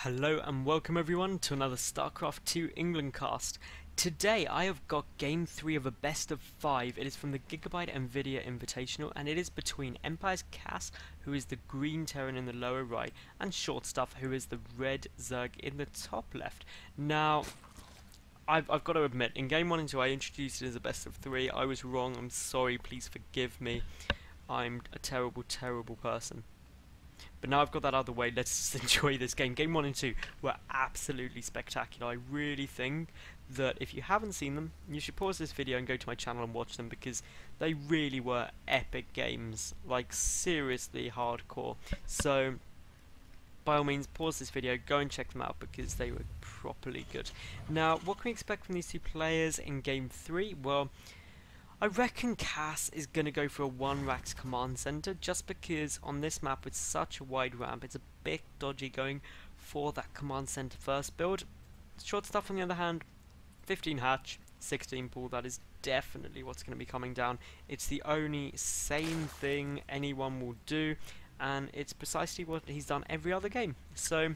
Hello and welcome everyone to another StarCraft 2 England cast. Today I have got game 3 of a best of 5. It is from the Gigabyte nVidia invitational and it is between EmpireKas, who is the green Terran in the lower right, and shortstuff, who is the red Zerg in the top left. Now, I've got to admit, in game 1 and 2 I introduced it as a best of 3. I was wrong, I'm sorry, please forgive me. I'm a terrible, terrible person. But now I've got that out of the way, let's just enjoy this game. Game 1 and 2 were absolutely spectacular. I really think that if you haven't seen them, you should pause this video and go to my channel and watch them, because they really were epic games, like seriously hardcore. So by all means, pause this video, go and check them out, because they were properly good. Now, what can we expect from these two players in game 3? Well, I reckon Kas is going to go for a 1-Rax command center, just because on this map with such a wide ramp it's a bit dodgy going for that command center first build. Shortstuff on the other hand, 15 hatch, 16 pool, that is definitely what's going to be coming down. It's the only sane thing anyone will do, and it's precisely what he's done every other game. So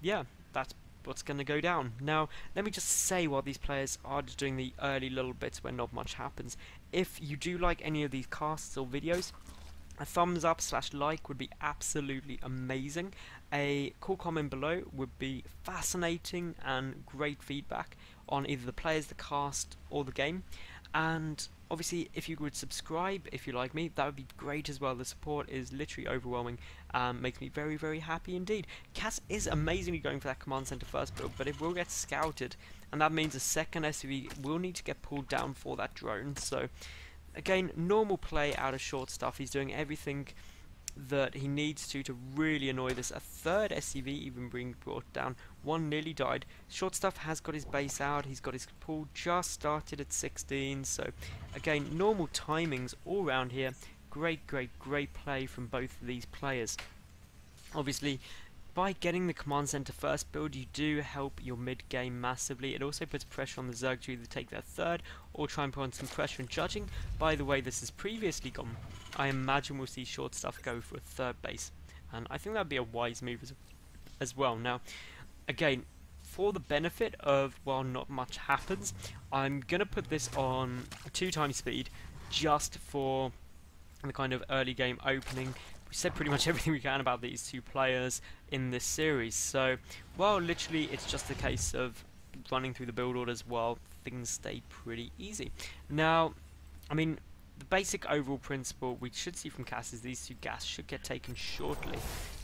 yeah, that's what's going to go down. Now, let me just say, while these players are just doing the early little bits where not much happens, if you do like any of these casts or videos, a thumbs up / like would be absolutely amazing. A cool comment below would be fascinating and great feedback on either the players, the cast, or the game. And obviously, if you would subscribe, if you like me, that would be great as well. The support is literally overwhelming, makes me very, very happy indeed. Kas is amazingly going for that command center first build, but it will get scouted, and that means a second SUV will need to get pulled down for that drone. So again, normal play out of short stuff. He's doing everything that he needs to really annoy this. A third SCV even being brought down. One nearly died. Shortstuff has got his base out. He's got his pool just started at 16. So again, normal timings all around here. Great play from both of these players. Obviously, by getting the command center first build, you do help your mid game massively. It also puts pressure on the Zerg to either take their third or try and put on some pressure. And judging by the way this has previously gone, I imagine we'll see shortstuff go for a third base, and I think that'd be a wise move as well. Now, again, for the benefit of, while not much happens, I'm gonna put this on 2x speed just for the kind of early game opening. We said pretty much everything we can about these two players in this series, so well, literally it's just a case of running through the build orders while things stay pretty easy. Now, I mean, the basic overall principle we should see from Kas is these two gas should get taken shortly.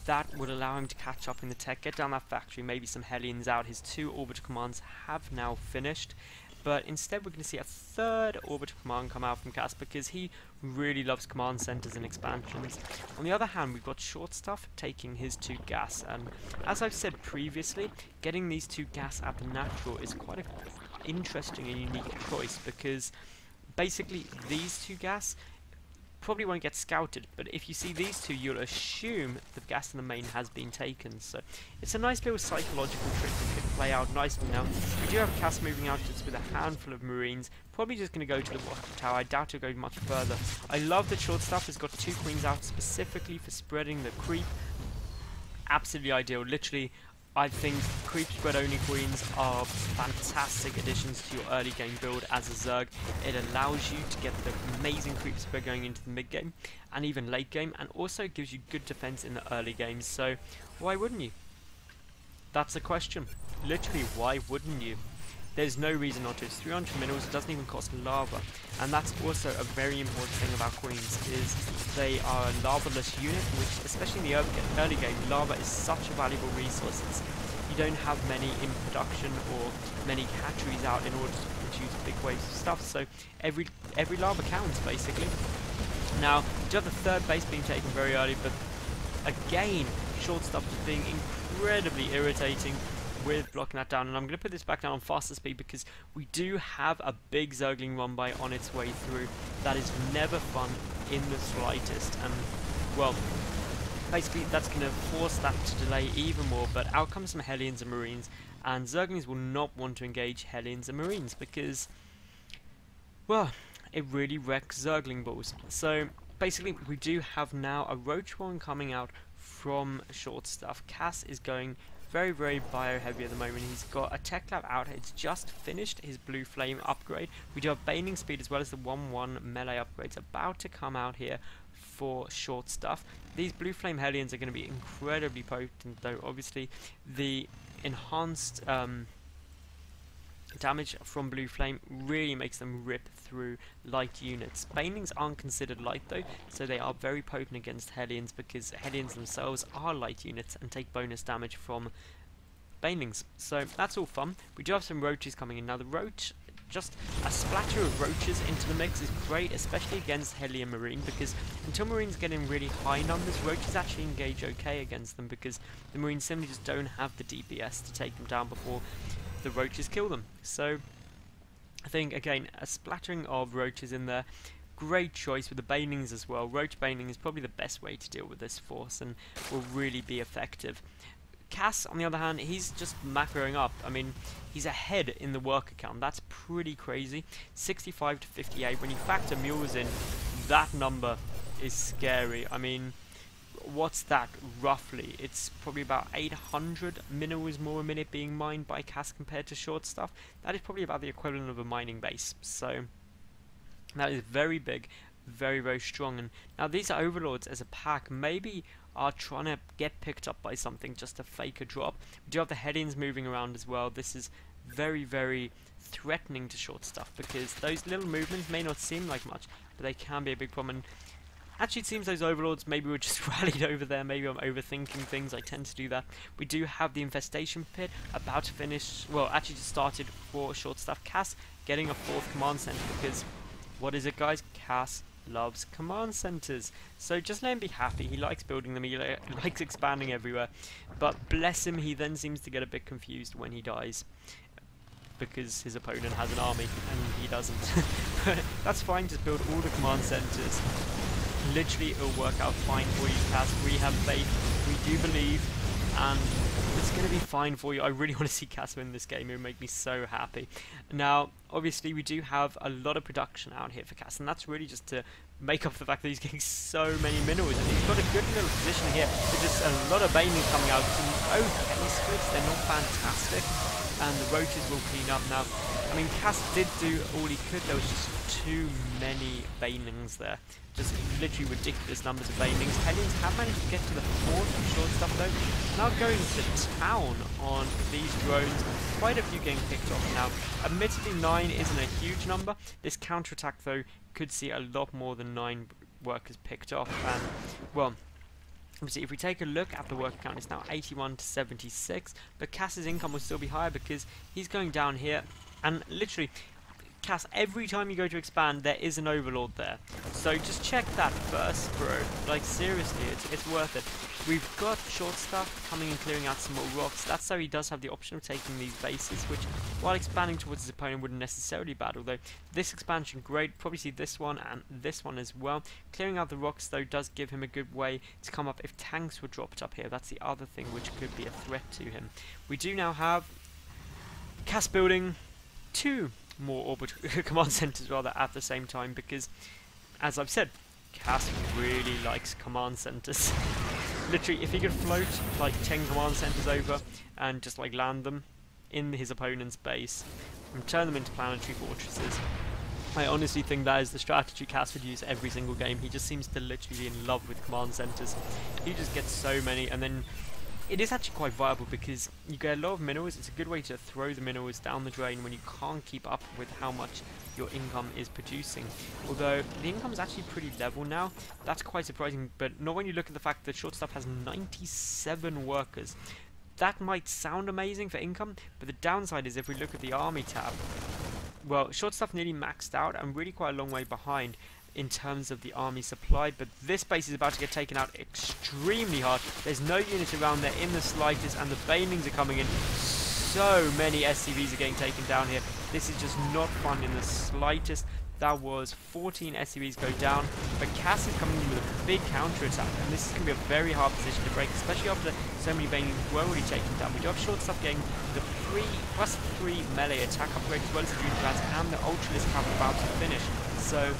That would allow him to catch up in the tech, get down that factory, maybe some Hellions out. His 2 orbital commands have now finished, but instead we're going to see a third orbital command come out from Kas, because he really loves command centers and expansions. On the other hand, we've got shortstuff taking his 2 gas, and as I've said previously, getting these 2 gas at the natural is quite an interesting and unique choice, because basically these 2 gas probably won't get scouted, but if you see these 2, you'll assume the gas in the main has been taken. So it's a nice little psychological trick that could play out nicely. Now, we do have Kas moving out just with a handful of Marines, probably just going to go to the watchtower. I doubt he'll go much further. I love that shortstuff has got 2 queens out specifically for spreading the creep. Absolutely ideal. Literally, I think creep spread only queens are fantastic additions to your early game build as a Zerg. It allows you to get the amazing creep spread going into the mid game and even late game, and also gives you good defense in the early games. So why wouldn't you? That's the question. Literally, why wouldn't you? There's no reason not to. It's 300 minerals, it doesn't even cost lava. And that's also a very important thing about queens, is they are a lava-less unit, which, especially in the early game, lava is such a valuable resource. You don't have many in production or many hatcheries out in order to produce big waves of stuff, so every lava counts, basically. Now, you have the third base being taken very early, but again, shortstuff is being incredibly irritating with blocking that down, and I'm going to put this back down on faster speed because we do have a big Zergling run by on its way through. That is never fun in the slightest, and well, basically that's going to force that to delay even more. But out comes some Hellions and Marines, and Zerglings will not want to engage Hellions and Marines because, well, it really wrecks Zergling balls. So basically we do have now a Roach Warren coming out from shortstuff. Kas is going very, very bio heavy at the moment. He's got a tech lab out. It's just finished his blue flame upgrade. We do have baning speed as well as the 1-1 melee upgrades about to come out here for short stuff. These blue flame Hellions are going to be incredibly potent, though obviously the enhanced damage from blue flame really makes them rip through light units. Banelings aren't considered light though, so they are very potent against Hellions because Hellions themselves are light units and take bonus damage from banelings. So that's all fun. We do have some roaches coming in. Now the roach, just a splatter of roaches into the mix is great, especially against Heli and Marine, because until Marines get in really high numbers, roaches actually engage okay against them because the Marines simply just don't have the DPS to take them down before the roaches kill them. So I think again a splattering of roaches in there, great choice with the banelings as well. Roach baneling is probably the best way to deal with this force and will really be effective. Kas, on the other hand, he's just macroing up. I mean, he's ahead in the worker count. That's pretty crazy. 65 to 58. When you factor mules in, that number is scary. I mean, what's that roughly? It's probably about 800 minerals more a minute being mined by Kas compared to short stuff. That is probably about the equivalent of a mining base. So that is very big, very, very strong. And now these overlords as a pack maybe are trying to get picked up by something just to fake a drop. We do have the Hellions moving around as well. This is very, very threatening to short stuff because those little movements may not seem like much, but they can be a big problem. And actually, it seems those overlords maybe were just rallied over there. Maybe I'm overthinking things. I tend to do that. We do have the infestation pit about to finish. Well, actually just started for short stuff. Kas getting a 4th command center because what is it, guys? Kas loves command centers. So just let him be happy. He likes building them. He likes expanding everywhere. But bless him, he then seems to get a bit confused when he dies because his opponent has an army and he doesn't. But that's fine. Just build all the command centers. Literally, it'll work out fine for you, Kas. We have faith, we do believe, and it's going to be fine for you. I really want to see Kas win this game. It would make me so happy. Now, obviously, we do have a lot of production out here for Kas, and that's really just to make up for the fact that he's getting so many minerals. And he's got a good little position here. There's just a lot of baneling coming out. Some okay squids, they're not fantastic, and the roaches will clean up now. I mean, Kas did do all he could. There was just too many banelings there. Just literally ridiculous numbers of banelings. Hellions have managed to get to the 4th short stuff though. Now going to town on these drones. Quite a few getting picked off now. Admittedly, 9 isn't a huge number. This counterattack though could see a lot more than 9 workers picked off. And well, obviously, if we take a look at the worker count, it's now 81 to 76. But Kas's income will still be higher because he's going down here. And literally, Kas, every time you go to expand, there is an overlord there. So just check that first, bro. Like, seriously, it's worth it. We've got short stuff coming and clearing out some more rocks. That's how he does have the option of taking these bases, which, while expanding towards his opponent, wouldn't necessarily bad. Although, this expansion, great. Probably see this one and this one as well. Clearing out the rocks, though, does give him a good way to come up if tanks were dropped up here. That's the other thing which could be a threat to him. We do now have Kas building 2 more orbital command centers rather at the same time because, as I've said, Kas really likes command centers. Literally, if he could float like 10 command centers over and just like land them in his opponent's base and turn them into planetary fortresses, I honestly think that is the strategy Kas would use every single game. He just seems to literally be in love with command centers. He just gets so many, and then it is actually quite viable because you get a lot of minerals. It's a good way to throw the minerals down the drain when you can't keep up with how much your income is producing. Although the income is actually pretty level now. That's quite surprising, but not when you look at the fact that short stuff has 97 workers. That might sound amazing for income, but the downside is if we look at the army tab, well, short stuff nearly maxed out and really quite a long way behind in terms of the army supply, but this base is about to get taken out extremely hard. There's no units around there in the slightest, and the banelings are coming in. So many SCVs are getting taken down here. This is just not fun in the slightest. That was 14 SCVs go down, but Kas is coming in with a big counter-attack, and this is going to be a very hard position to break, especially after so many banelings were already taken down. We do have short stuff getting the +3 melee attack upgrade as well as the Junior Class and the Ultralist Cav about to finish. So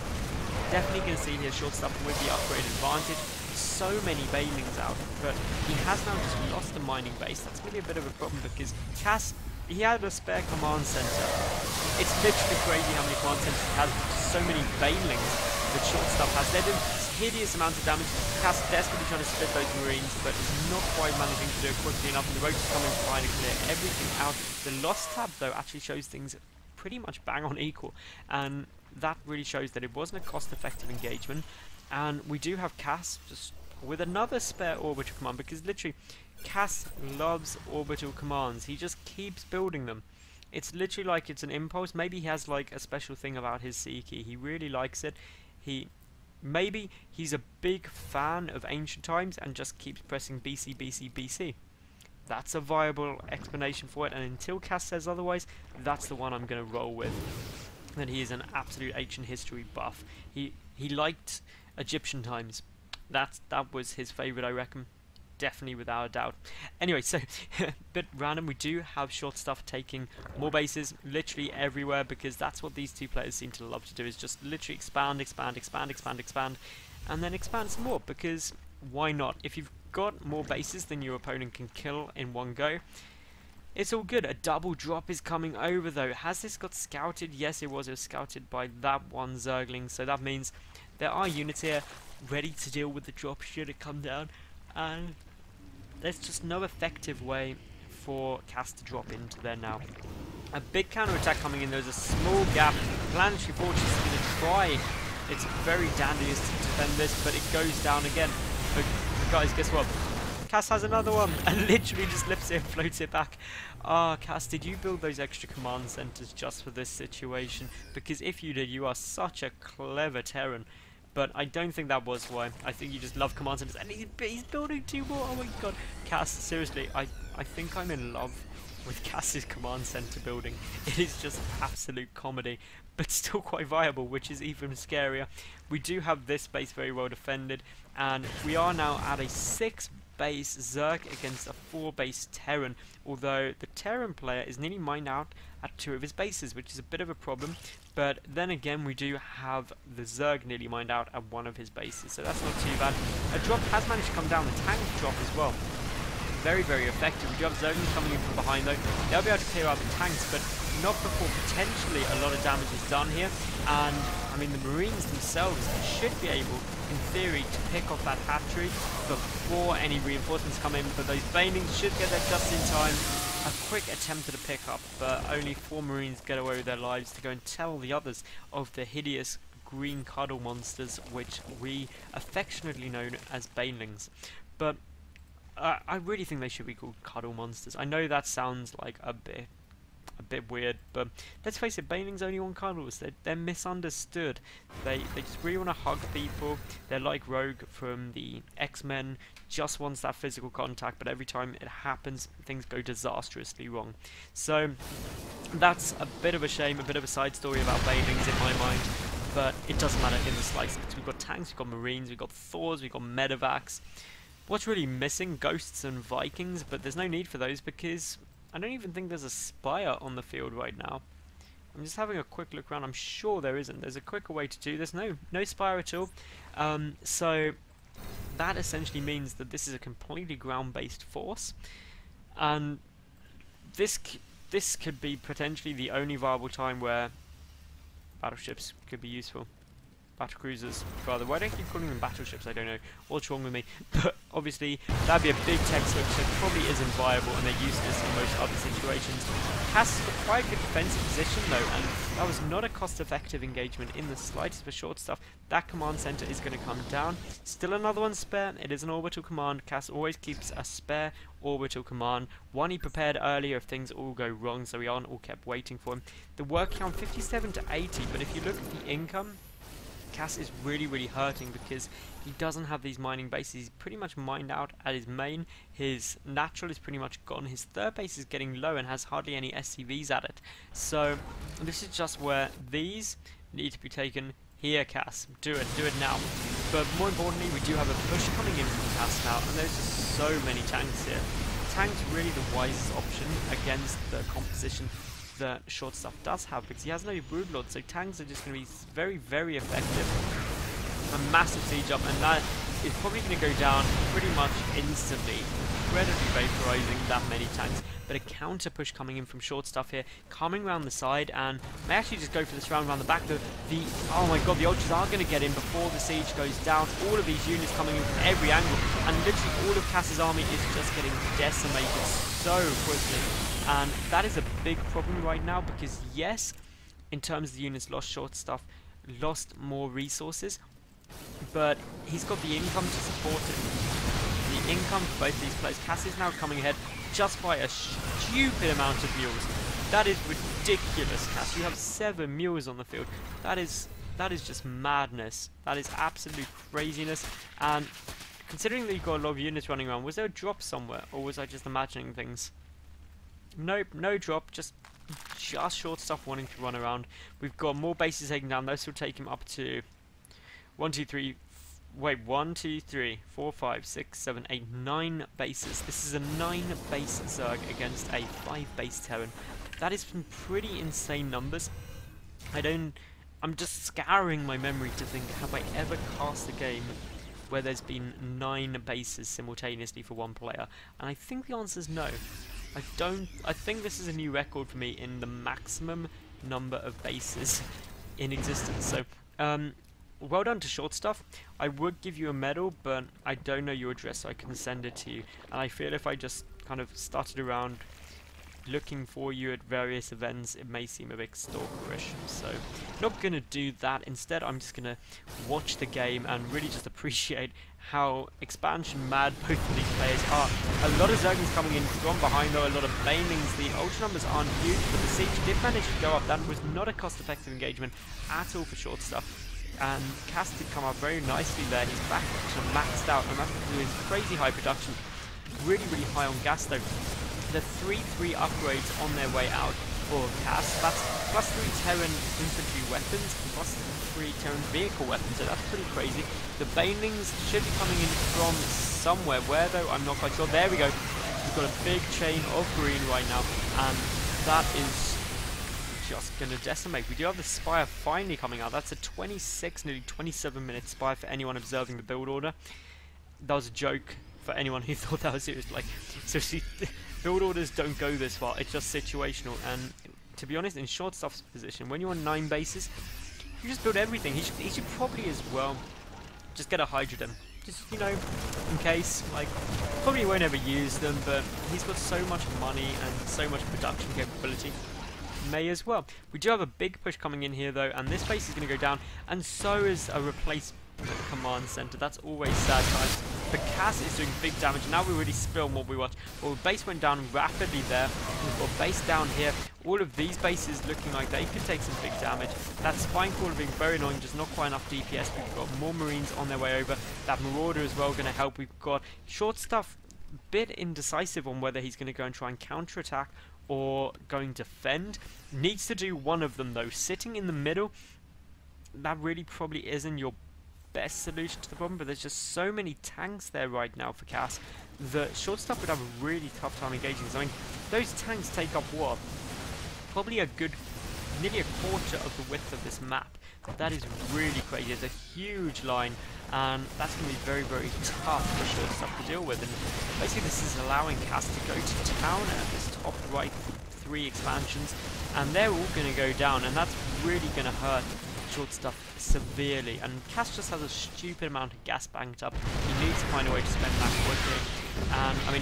definitely going to see here short stuff with the upgrade advantage. so many banelings out, but he has now just lost the mining base. That's going to be a bit of a problem because Cass, he had a spare command center. It's literally crazy how many command centers he has, so many banelings that shortstuff has. They're doing hideous amounts of damage. Cass desperately trying to split those marines, but is not quite managing to do it quickly enough, and the road is coming to try and clear everything out. The loss tab, though, actually shows things pretty much bang on equal, and that really shows that it wasn't a cost-effective engagement. And we do have Cass just with another spare orbital command, because literally Cass loves orbital commands. He just keeps building them. It's literally like it's an impulse. Maybe he has like a special thing about his C key. He really likes it. Maybe he's a big fan of ancient times and just keeps pressing BC, BC, BC. That's a viable explanation for it, and until Cass says otherwise, that's the one I'm going to roll with. That he is an absolute ancient history buff. He liked Egyptian times. That was his favourite, I reckon. Definitely, without a doubt. Anyway, so a bit random. We do have shortstuff taking more bases literally everywhere, because that's what these two players seem to love to do, is just literally expand, expand, expand, expand, expand, and then expand some more, because why not? If you've got more bases than your opponent can kill in one go, it's all good. A double drop is coming over, though. Has this got scouted? Yes, it was. It was scouted by that one Zergling, so that means there are units here ready to deal with the drop should it come down, and there's just no effective way for Cass to drop into there now. A big counter-attack coming in. There's a small gap. Planetary Fortress is going to try its very dandiest to defend this, but it goes down again. But guys, guess what? Cass has another one, and literally just lifts it and floats it back. Ah, Cass, did you build those extra command centers just for this situation? Because if you did, you are such a clever Terran. But I don't think that was why. I think you just love command centers, and he's building two more. Oh my god, Cass, seriously, I think I'm in love with Cass's command center building. It is just absolute comedy, but still quite viable, which is even scarier. We do have this base very well defended, and we are now at a 6-base Zerg against a 4-base Terran, although the Terran player is nearly mined out at 2 of his bases, which is a bit of a problem. But then again, we do have the Zerg nearly mined out at 1 of his bases, so that's not too bad. A drop has managed to come down, the tank drop as well. Very, very effective. We do have Zerglings coming in from behind, though. They'll be able to clear out the tanks, but not before potentially a lot of damage is done here. And, I mean, the Marines themselves should be able, in theory, to pick off that hatchery before any reinforcements come in, but those banelings should get there just in time. A quick attempt at a pickup, but only 4 Marines get away with their lives to go and tell the others of the hideous green cuddle monsters, which we affectionately know as banelings. But I really think they should be called cuddle monsters. I know that sounds like a bit weird, but let's face it, banelings only want cuddles. They're misunderstood. They just really want to hug people. They're like Rogue from the X-Men, just wants that physical contact, but every time it happens, things go disastrously wrong. So that's a bit of a shame, a bit of a side story about banelings in my mind, but it doesn't matter in the slice. We've got tanks, we've got Marines, we've got Thors, we've got medevacs. What's really missing? Ghosts and Vikings, but there's no need for those because I don't even think there's a Spire on the field right now. I'm just having a quick look around. I'm sure there isn't. There's a quicker way to do this. No Spire at all. So that essentially means that this is a completely ground-based force, and this could be potentially the only viable time where battleships could be useful. Battlecruisers, rather. Why do I keep calling them battleships? I don't know. What's wrong with me? But obviously, that'd be a big textbook, so it probably isn't viable, and they're useless in most other situations. Has got quite a good defensive position, though, and that was not a cost-effective engagement in the slightest for short stuff. That command center is going to come down. Still another one spare. It is an orbital command. Cass always keeps a spare orbital command. One he prepared earlier if things all go wrong, so we aren't all kept waiting for him. The work count 57 to 80, but if you look at the income, Cass is really, really hurting because he doesn't have these mining bases. He's pretty much mined out at his main. His natural is pretty much gone. His third base is getting low and has hardly any SCVs at it. So this is just where these need to be taken. Here, Cass, do it now. But more importantly, we do have a push coming in from Cass now, and there's just so many tanks here. Tank's really the wisest option against the composition that short stuff does have, because he has no broodlord, so tanks are just going to be very, very effective. A massive siege up, and that is probably going to go down pretty much instantly, incredibly vaporizing that many tanks. But a counter push coming in from shortstuff here, coming around the side, and may actually just go for this round around the back. Oh my god, the ultras are going to get in before the siege goes down. All of these units coming in from every angle, and literally all of Kas's army is just getting decimated so quickly. And that is a big problem right now, because yes, in terms of the units lost, shortstuff lost more resources, but he's got the income to support it. The income for both these players. Kas is now coming ahead just by a stupid amount of mules. That is ridiculous, Kas. You have 7 mules on the field. That is just madness. That is absolute craziness. And considering that you've got a lot of units running around, was there a drop somewhere, or was I just imagining things? Nope, no drop, just shortstuff wanting to run around. We've got more bases taken down. Those will take him up to 1, 2, 3, 4, 5, 6, 7, 8, 9 bases. This is a 9 base Zerg against a 5 base Terran. That is some pretty insane numbers. I'm just scouring my memory to think, have I ever cast a game where there's been 9 bases simultaneously for one player? And I think the answer is no. I think this is a new record for me in the maximum number of bases in existence. So, well done to shortstuff. I would give you a medal, but I don't know your address, so I can send it to you. And I feel if I just kind of started around looking for you at various events, it may seem a bit stalkerish. So, not going to do that. Instead, I'm just going to watch the game and really just appreciate how expansion mad both of these players are. A lot of Zerglings coming in from behind, though, a lot of banelings. The ultra numbers aren't huge, but the siege did manage to go up. That was not a cost-effective engagement at all for shortstuff. And Kas did come up very nicely there. He's back to maxed out, and that's because of his crazy high production. Really, really high on gas, though. The 3-3 upgrades on their way out for Kas. That's plus 3 Terran infantry weapons and plus 3 Terran vehicle weapons, so that's pretty crazy. The banelings should be coming in from somewhere. Where, though, I'm not quite sure. There we go. We've got a big chain of green right now, and that is just going to decimate. We do have the Spire finally coming out. That's a 26, nearly 27-minute Spire for anyone observing the build order. That was a joke for anyone who thought that was serious. Like, seriously, build orders don't go this far. It's just situational. And to be honest, in shortstuff's position, when you're on 9 bases, you just build everything. He should probably as well just get a Hydrogen. Just, you know, in case. Like, probably won't ever use them, but he's got so much money and so much production capability. May as well. We do have a big push coming in here, though, and this base is going to go down, and so is a replacement command center. That's always sad times. But Kas is doing big damage. Now we really spill what we watch. Well, base went down rapidly there. We've got base down here. All of these bases looking like they could take some big damage. That spine crawler being very annoying, just not quite enough DPS. We've got more Marines on their way over. That Marauder as well going to help. We've got shortstuff, bit indecisive on whether he's going to go and try and counterattack or going to defend. Needs to do one of them, though. Sitting in the middle, that really probably isn't your best solution to the problem, but there's just so many tanks there right now for Kas that shortstuff would have a really tough time engaging. So, I mean, those tanks take up what? Probably a good, nearly a quarter of the width of this map. That is really crazy. It's a huge line, and that's going to be very, very tough for shortstuff to deal with. And basically, this is allowing Kas to go to town at this top right 3 expansions, and they're all going to go down, and that's really going to hurt shortstuff severely. And Kas just has a stupid amount of gas banked up. He needs to find a way to spend that quickly. And I mean,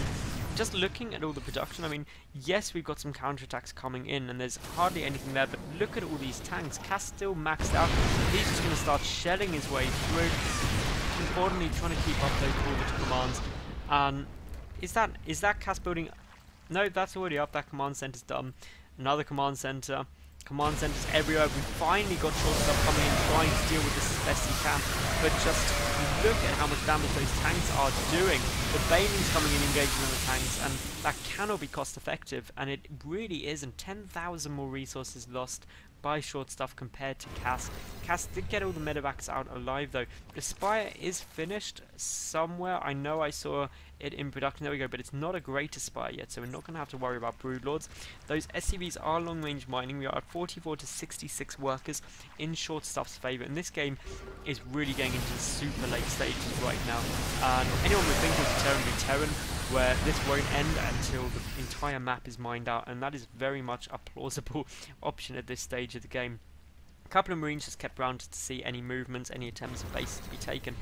just looking at all the production, I mean, yes, we've got some counterattacks coming in, and there's hardly anything there, but look at all these tanks. Kas still maxed out. He's just going to start shelling his way through. Importantly, trying to keep up those orbital commands. Is that Kas building? No, that's already up. That command center's done. Another command center. Command centers everywhere. We finally got shortstuff coming in, trying to deal with this as best he can. But just look at how much damage those tanks are doing. The banelings coming in, engaging on the tanks, and that cannot be cost effective. And it really isn't. 10,000 more resources lost by shortstuff compared to Kas. Kas did get all the medevacs out alive though. The Aspire is finished somewhere. I know I saw it in production. There we go, but it's not a great Aspire yet, so we're not going to have to worry about Broodlords. Those SCVs are long range mining. We are at 44 to 66 workers in shortstuff's favour, and this game is really getting into the super late stages right now. And anyone would think it was Terran v Terran, where this won't end until the entire map is mined out, and that is very much a plausible option at this stage of the game. A couple of Marines just kept around to see any movements, any attempts of bases to be taken,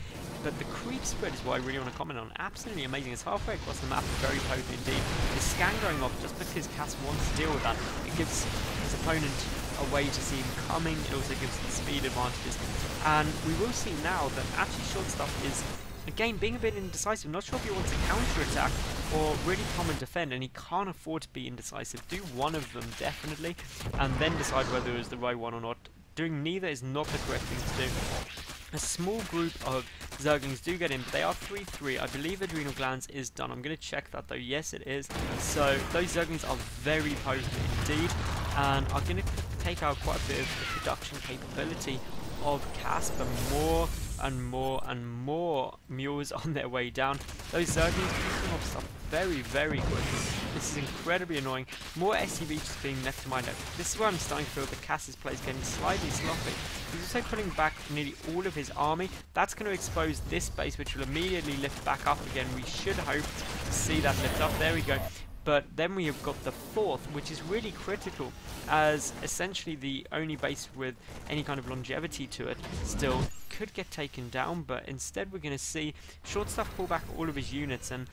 but the creep spread is what I really want to comment on. Absolutely amazing. It's halfway across the map, very potent indeed. The scan going off just because Kas wants to deal with that. It gives his opponent a way to see him coming. It also gives the speed advantages, and we will see now that actually shortstuff is again being a bit indecisive. Not sure if he wants to counter attack or really come and defend, and he can't afford to be indecisive. Do one of them definitely and then decide whether it was the right one or not. Doing neither is not the correct thing to do. A small group of Zerglings do get in, but they are 3-3. I believe Adrenal Glands is done. I'm going to check that though. Yes, it is. So those Zerglings are very potent indeed, and are going to take out quite a bit of the production capability of Kas, but more and more and more mules on their way down. Those Zerglings picking up stuff very, very quickly. This is incredibly annoying. More SCV just being left to my left. This is where I'm starting to feel that Kas's play is getting slightly sloppy. He's also putting back nearly all of his army. That's going to expose this base, which will immediately lift back up again. We should hope to see that lift up. There we go. But then we have got the fourth, which is really critical, as essentially the only base with any kind of longevity to it still could get taken down, but instead we're going to see shortstuff pull back all of his units, and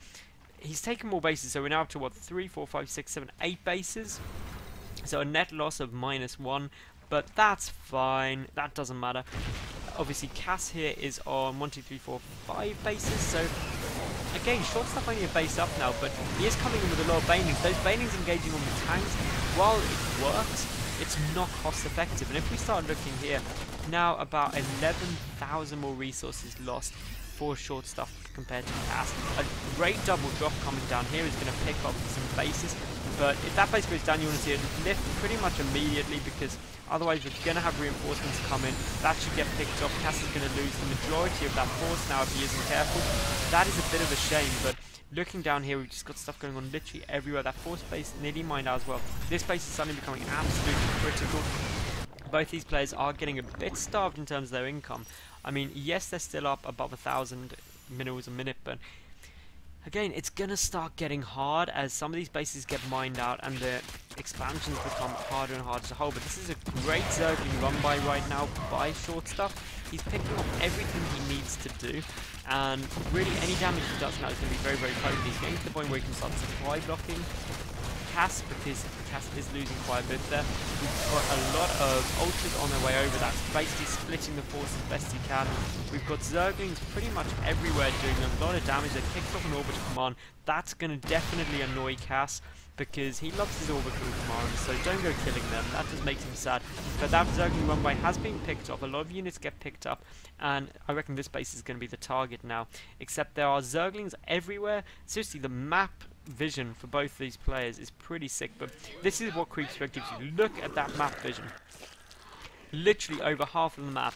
he's taken more bases, so we're now up to what, 3, 4, 5, 6, 7, 8 bases, so a net loss of -1, but that's fine, that doesn't matter. Obviously Kas here is on 1, 2, 3, 4, 5 bases, so again, shortstuff only a base up now, but he is coming in with a lot of banelings. Those banelings engaging on the tanks, while it works, it's not cost effective. And if we start looking here, now about 11,000 more resources lost for shortstuff compared to Kas. A great double drop coming down here is going to pick up some bases, but if that base goes down, you want to see it lift pretty much immediately, because otherwise we're going to have reinforcements come in. That should get picked up. Kas is going to lose the majority of that force now if he isn't careful. That is a bit of a shame, but looking down here, we've just got stuff going on literally everywhere. That force base nearly mined out as well. This base is suddenly becoming absolutely critical. Both these players are getting a bit starved in terms of their income. I mean, yes, they're still up above 1,000 minerals a minute, but again, it's going to start getting hard as some of these bases get mined out and the expansions become harder and harder to hold. But this is a great Zergling run by right now by shortstuff. He's picking up everything he needs to do, and really any damage he does now is going to be very, very potent. He's getting to the point where he can start supply blocking Kas, because Kas is losing quite a bit there. We've got a lot of ultras on their way over. That's basically splitting the force as best he can. We've got Zerglings pretty much everywhere doing a lot of damage. They kicked off an orbital command. That's going to definitely annoy Kas, because he loves his orbital commands, so don't go killing them. That just makes him sad. But that Zergling run by has been picked up. A lot of units get picked up, and I reckon this base is going to be the target now. Except there are Zerglings everywhere. Seriously, the map vision for both these players is pretty sick, but this is what creep spread gives you. Look at that map vision. Literally over half of the map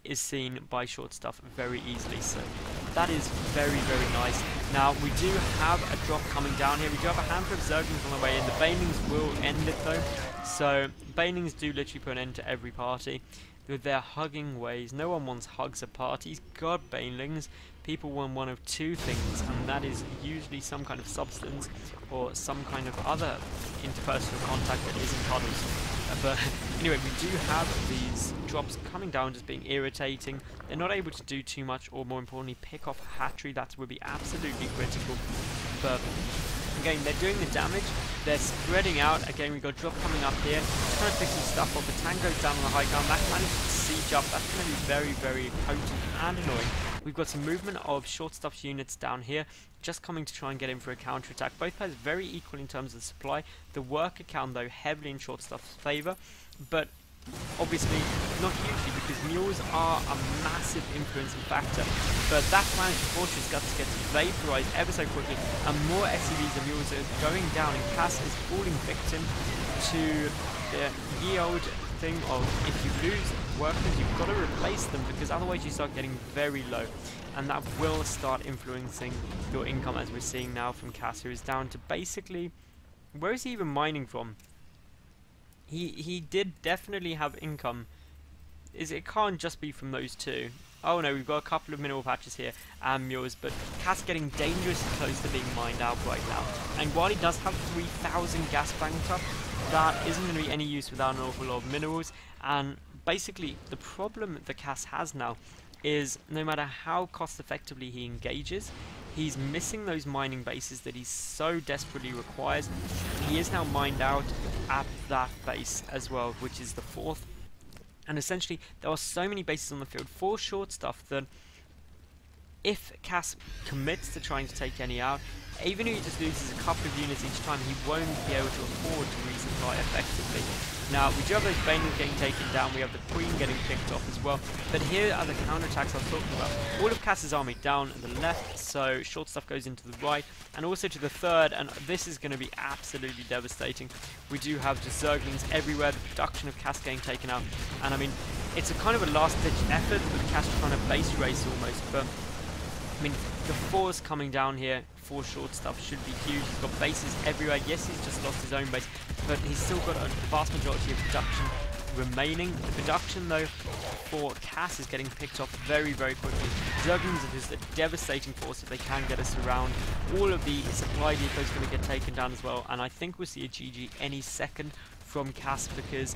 is seen by shortstuff very easily, so that is very, very nice. Now we do have a drop coming down here. We do have a handful of Zerglings on the way in. The banelings will end it though, so banelings do literally put an end to every party with their hugging ways. No one wants hugs at parties. God, banelings. People want one of two things, and that is usually some kind of substance or some kind of other interpersonal contact that isn't cuddles. But anyway, we do have these drops coming down, just being irritating. They're not able to do too much, or more importantly, pick off a hatchery. That would be absolutely critical. But again, they're doing the damage. They're spreading out. Again, we've got a drop coming up here. Just trying to pick some stuff up. The tank goes down on the high ground. That manages to siege up. That's going to be very, very potent and annoying. We've got some movement of shortstuff units down here, just coming to try and get in for a counter-attack. Both players very equal in terms of the supply. The worker count, though, heavily in shortstuff's favour, but obviously not hugely, because mules are a massive influencing factor. But that planetary fortress gets vaporized ever so quickly, and more SCVs and mules are going down, and Kas is falling victim to the ye old thing of if you lose workers, you've got to replace them, because otherwise you start getting very low, and that will start influencing your income, as we're seeing now from Kas, who is down to basically, where is he even mining from? He did definitely have income. It can't just be from those two. Oh no, we've got a couple of mineral patches here and mules, but Kas getting dangerously close to being mined out right now. And while he does have 3,000 gas banked up, that isn't going to be any use without an awful lot of minerals. And basically, the problem that Kas has now is no matter how cost effectively he engages, he's missing those mining bases that he so desperately requires. He is now mined out at that base as well, which is the 4th. And essentially, there are so many bases on the field for short stuff that if Kas commits to trying to take any out, even if he just loses a couple of units each time, he won't be able to afford to resupply effectively. Now, we do have those Banelings getting taken down, we have the Queen getting picked off as well, but here are the counterattacks I was talking about. All of Kas's army down at the left, so short stuff goes into the right, and also to the 3rd, and this is going to be absolutely devastating. We do have just Zerglings everywhere, the production of Kas getting taken out, and I mean, it's a kind of a last-ditch effort with Kas trying to base race almost, but I mean, the force coming down here for short stuff should be huge. He's got bases everywhere. Yes, he's just lost his own base, but he's still got a vast majority of production remaining. The production, though, for Kas is getting picked off very, very quickly. Zerglings are just a devastating force if they can get us around. All of the supply depots are going to get taken down as well, and I think we'll see a GG any second from Kas, because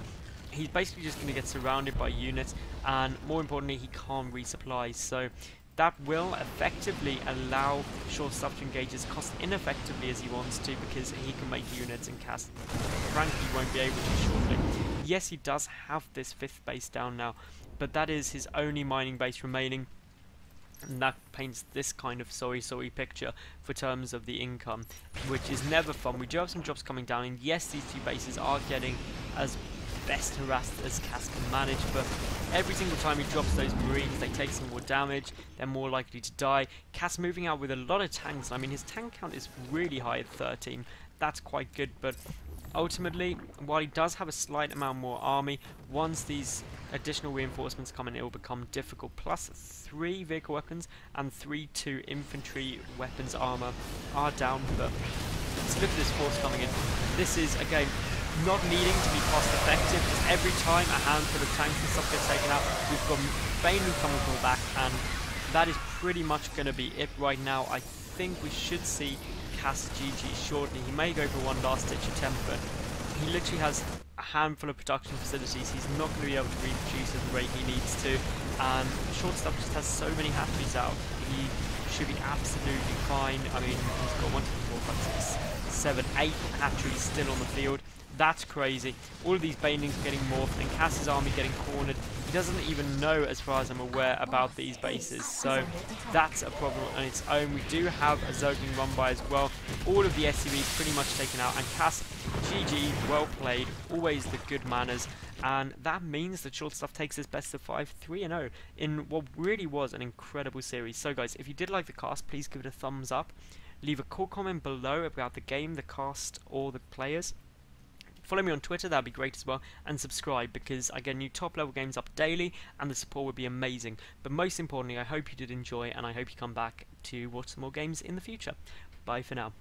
he's basically just going to get surrounded by units, and more importantly, he can't resupply. So that will effectively allow short stuff to engage as cost ineffectively as he wants to, because he can make units, and Kas frankly won't be able to shortly. Yes, he does have this 5th base down now, but that is his only mining base remaining, and that paints this kind of sorry picture for terms of the income, which is never fun. We do have some jobs coming down, and yes, these 2 bases are getting as best harassed as Kas can manage, but every single time he drops those marines, they take some more damage, they're more likely to die. Kas moving out with a lot of tanks. I mean, his tank count is really high at 13, that's quite good, but ultimately, while he does have a slight amount more army, once these additional reinforcements come in, it will become difficult. Plus 3 vehicle weapons and 3-2 infantry weapons armor are down, but let's look at this force coming in. This is, again, not needing to be cost effective, because every time a handful of tanks and stuff gets taken out, we've got Baneling coming from the back, and that is pretty much going to be it right now. I think we should see Kas GG shortly. He may go for one last ditch attempt, but he literally has a handful of production facilities. He's not going to be able to reproduce at the rate he needs to, and short stuff just has so many hatcheries out. He should be absolutely fine. I mean, he's got 1, 2, 3, 4, 5, 6, 7, 8 hatcheries still on the field. That's crazy. All of these Banelings getting morphed, and Kas's army getting cornered. He doesn't even know, as far as I'm aware, about these bases, so that's a problem on its own. We do have a Zergling run by as well. All of the SCVs pretty much taken out, and Kas, GG, well played, always the good manners, and that means that short stuff takes his best of 5, 3-0 in what really was an incredible series. So guys, if you did like the cast, please give it a thumbs up. Leave a cool comment below about the game, the cast, or the players. Follow me on Twitter, that'd be great as well, and subscribe, because I get new top level games up daily and the support would be amazing. But most importantly, I hope you did enjoy, and I hope you come back to watch some more games in the future. Bye for now.